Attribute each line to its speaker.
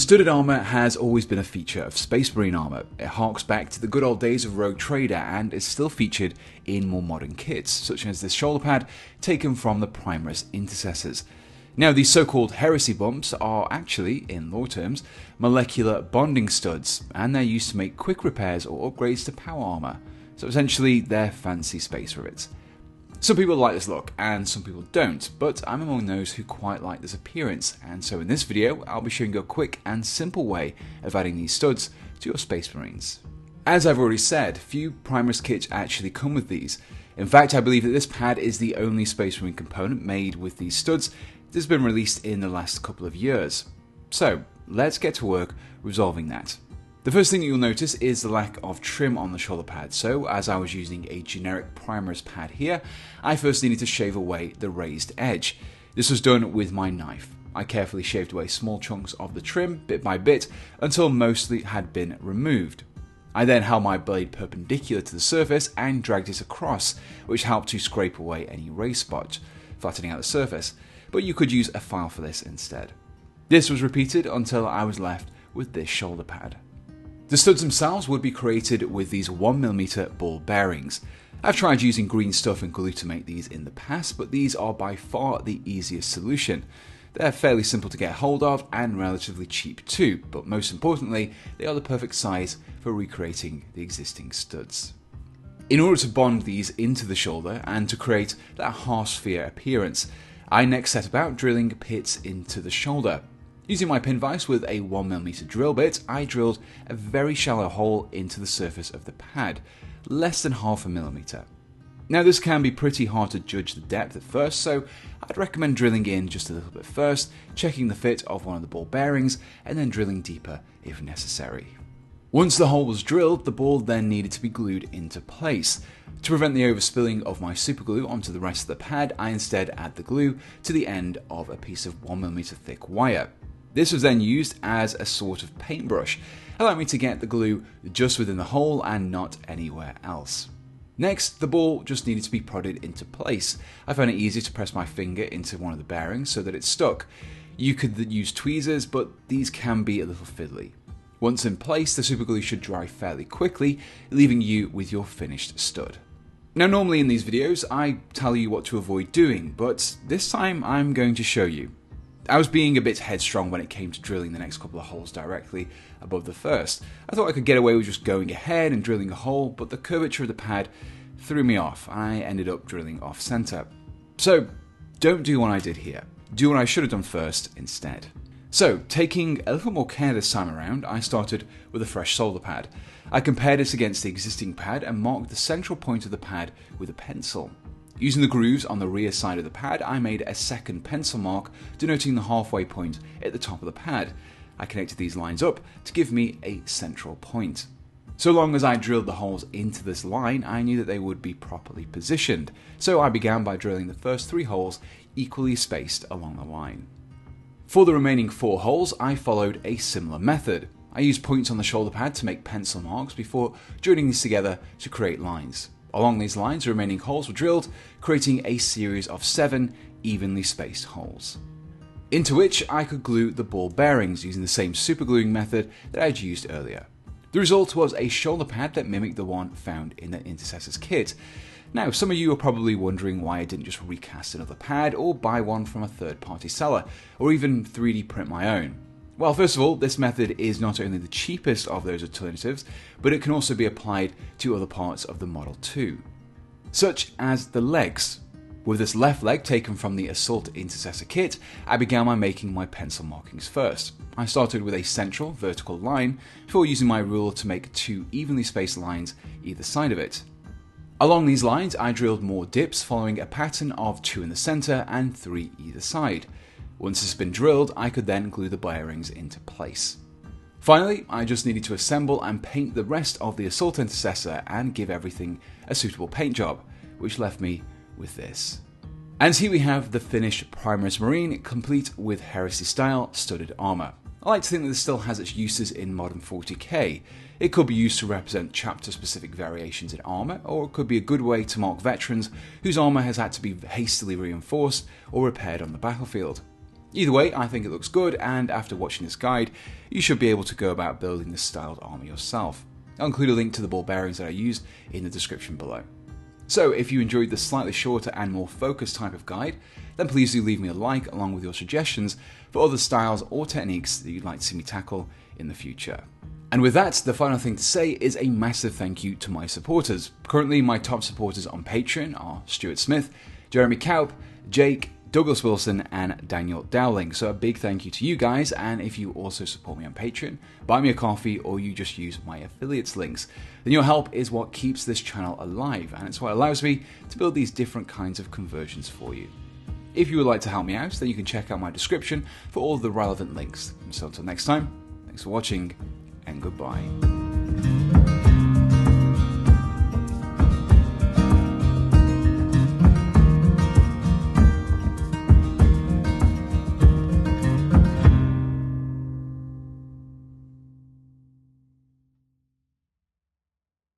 Speaker 1: Studded armour has always been a feature of Space Marine armour. It harks back to the good old days of Rogue Trader and is still featured in more modern kits, such as this shoulder pad taken from the Primaris Intercessors. Now, these so-called heresy bumps are actually, in lore terms, molecular bonding studs, and they're used to make quick repairs or upgrades to power armour. So essentially, they're fancy space rivets. Some people like this look, and some people don't, but I'm among those who quite like this appearance, and so in this video, I'll be showing you a quick and simple way of adding these studs to your Space Marines. As I've already said, few Primaris kits actually come with these. In fact, I believe that this pad is the only Space Marine component made with these studs that has been released in the last couple of years. So, let's get to work resolving that. The first thing that you'll notice is the lack of trim on the shoulder pad, so as I was using a generic Primaris pad here, I first needed to shave away the raised edge. This was done with my knife. I carefully shaved away small chunks of the trim, bit by bit, until mostly had been removed. I then held my blade perpendicular to the surface and dragged it across, which helped to scrape away any raised spots, flattening out the surface, but you could use a file for this instead. This was repeated until I was left with this shoulder pad. The studs themselves would be created with these 1mm ball bearings. I've tried using green stuff and glue to make these in the past, but these are by far the easiest solution. They're fairly simple to get hold of and relatively cheap too, but most importantly, they are the perfect size for recreating the existing studs. In order to bond these into the shoulder and to create that half sphere appearance, I next set about drilling pits into the shoulder. Using my pin vise with a 1mm drill bit, I drilled a very shallow hole into the surface of the pad, less than half a millimeter. Now, this can be pretty hard to judge the depth at first, so I'd recommend drilling in just a little bit first, checking the fit of one of the ball bearings, and then drilling deeper if necessary. Once the hole was drilled, the ball then needed to be glued into place. To prevent the overspilling of my superglue onto the rest of the pad, I instead add the glue to the end of a piece of 1mm thick wire. This was then used as a sort of paintbrush, allowing me to get the glue just within the hole and not anywhere else. Next, the ball just needed to be prodded into place. I found it easy to press my finger into one of the bearings so that it stuck. You could use tweezers, but these can be a little fiddly. Once in place, the superglue should dry fairly quickly, leaving you with your finished stud. Now, normally in these videos, I tell you what to avoid doing, but this time I'm going to show you. I was being a bit headstrong when it came to drilling the next couple of holes directly above the first. I thought I could get away with just going ahead and drilling a hole, but the curvature of the pad threw me off. I ended up drilling off center. So don't do what I did here. Do what I should have done first instead. So, taking a little more care this time around, I started with a fresh shoulder pad. I compared it against the existing pad and marked the central point of the pad with a pencil. Using the grooves on the rear side of the pad, I made a second pencil mark denoting the halfway point at the top of the pad. I connected these lines up to give me a central point. So long as I drilled the holes into this line, I knew that they would be properly positioned. So I began by drilling the first 3 holes equally spaced along the line. For the remaining 4 holes, I followed a similar method. I used points on the shoulder pad to make pencil marks before joining these together to create lines. Along these lines, the remaining holes were drilled, creating a series of 7 evenly spaced holes, into which I could glue the ball bearings using the same supergluing method that I had used earlier. The result was a shoulder pad that mimicked the one found in the Intercessor's kit. Now, some of you are probably wondering why I didn't just recast another pad or buy one from a third-party seller, or even 3D print my own. Well, first of all, this method is not only the cheapest of those alternatives, but it can also be applied to other parts of the model too, such as the legs. With this left leg taken from the Assault Intercessor kit, I began by making my pencil markings first. I started with a central vertical line before using my ruler to make 2 evenly spaced lines either side of it. Along these lines, I drilled more dips following a pattern of 2 in the center and 3 either side. Once this has been drilled, I could then glue the bearings into place. Finally, I just needed to assemble and paint the rest of the Assault Intercessor and give everything a suitable paint job, which left me with this. And here we have the finished Primaris Marine, complete with heresy style studded armour. I like to think that this still has its uses in modern 40k. It could be used to represent chapter-specific variations in armour, or it could be a good way to mark veterans whose armour has had to be hastily reinforced or repaired on the battlefield. Either way, I think it looks good, and after watching this guide, you should be able to go about building this styled armour yourself. I'll include a link to the ball bearings that I used in the description below. So if you enjoyed this slightly shorter and more focused type of guide, then please do leave me a like along with your suggestions for other styles or techniques that you'd like to see me tackle in the future. And with that, the final thing to say is a massive thank you to my supporters. Currently, my top supporters on Patreon are Stuart Smith, Jeremy Kaup, Jake, Douglas Wilson, and Daniel Dowling. So a big thank you to you guys, and if you also support me on Patreon, buy me a coffee, or you just use my affiliates links, then your help is what keeps this channel alive, and it's what allows me to build these different kinds of conversions for you. If you would like to help me out, then you can check out my description for all the relevant links. So until next time, thanks for watching, and goodbye.